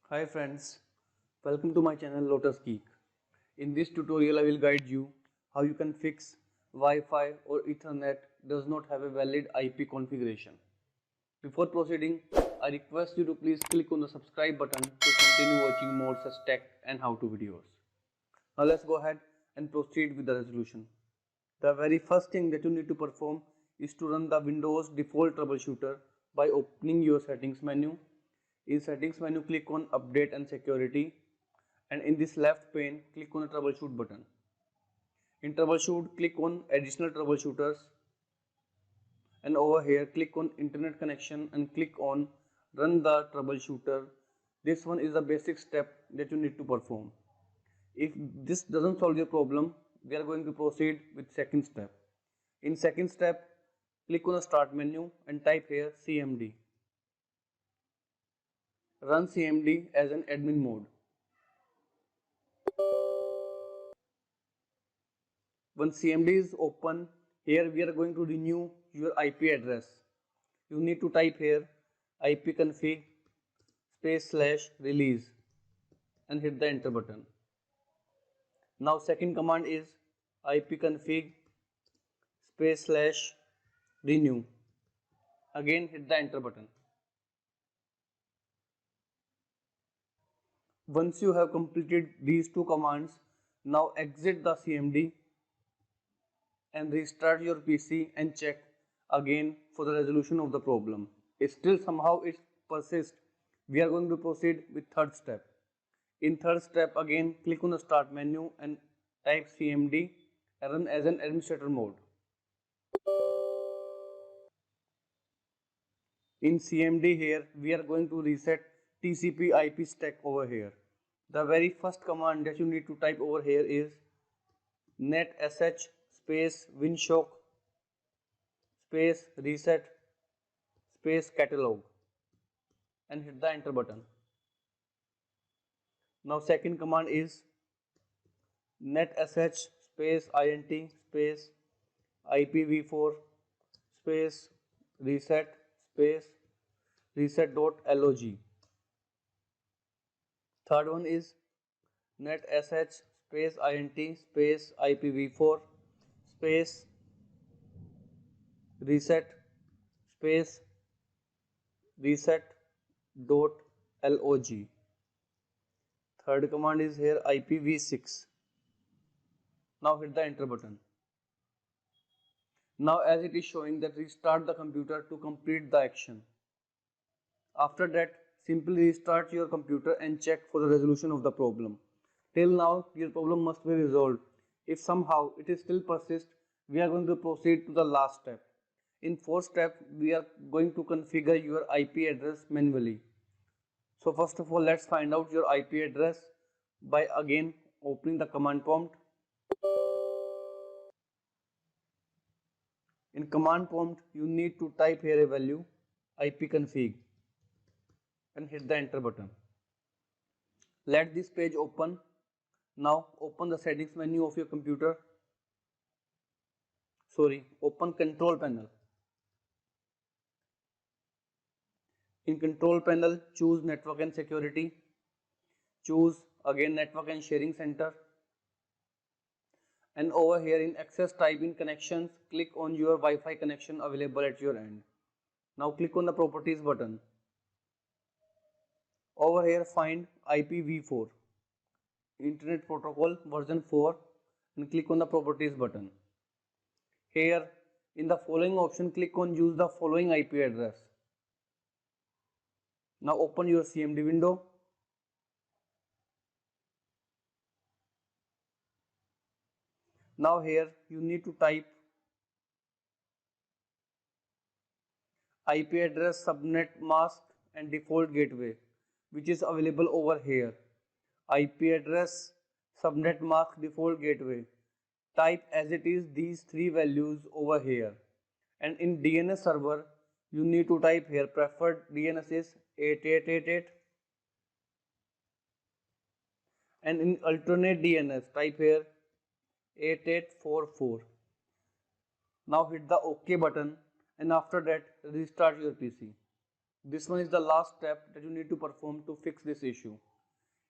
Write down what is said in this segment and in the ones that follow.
Hi friends, welcome to my channel Lotus Geek. In this tutorial I will guide you how you can fix Wi-Fi or Ethernet does not have a valid IP configuration. Before proceeding, I request you to please click on the subscribe button to continue watching more such tech and how-to videos. Now let's go ahead and proceed with the resolution. The very first thing that you need to perform is to run the Windows default troubleshooter by opening your settings menu. In settings menu, click on update and security, and in this left pane click on the troubleshoot button. In troubleshoot, click on additional troubleshooters, and over here click on internet connection and click on run the troubleshooter. This one is the basic step that you need to perform. If this doesn't solve your problem, we are going to proceed with second step. In second step, click on the start menu and type here CMD. Run CMD as an admin mode. Once CMD is open, here we are going to renew your IP address. You need to type here IPCONFIG /release and hit the enter button. Now second command is IPCONFIG /renew. Again hit the enter button. Once you have completed these two commands, now exit the CMD and restart your PC and check again for the resolution of the problem. If still somehow it persists, we are going to proceed with third step. In third step, again click on the start menu and type CMD and run as an administrator mode. In CMD here, we are going to reset TCP IP stack over here. The very first command that you need to type over here is NETSH WINSOCK reset catalog and hit the enter button. Now second command is NETSH INT IPv4 reset.log. Third one is NETSH INT IPv4 reset.log. Third command is here IPv6. Now hit the enter button. Now as it is showing that restart the computer to complete the action. After that, simply restart your computer and check for the resolution of the problem. Till now your problem must be resolved. If somehow it is still persist, we are going to proceed to the last step. In fourth step, we are going to configure your IP address manually. So first of all, let's find out your IP address by again opening the command prompt. In command prompt, you need to type here a value IPCONFIG and hit the enter button. Let this page open. Now open the settings menu of your computer. Open control panel. In control panel, choose network and security. Choose again network and sharing center. And over here in access type in connections, click on your Wi-Fi connection available at your end. Now click on the properties button. Over here find IPv4 Internet Protocol version 4 and click on the properties button. Here in the following option, click on use the following IP address. Now open your CMD window. Now here you need to type IP address, subnet mask and default gateway, which is available over here. IP address, subnet mask, default gateway. Type as it is these three values over here. And in DNS server, you need to type here preferred DNS is 8888. And in alternate DNS, type here 8844. Now hit the OK button and after that restart your PC. This one is the last step that you need to perform to fix this issue.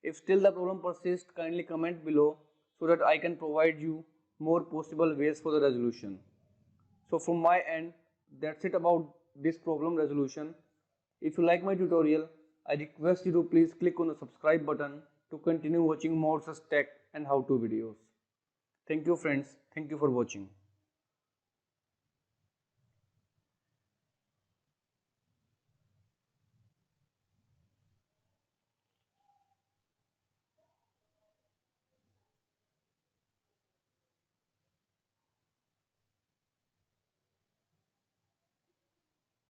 If still the problem persists, kindly comment below so that I can provide you more possible ways for the resolution. So from my end, that's it about this problem resolution. If you like my tutorial, I request you to please click on the subscribe button to continue watching more such tech and how-to videos. Thank you friends. Thank you for watching.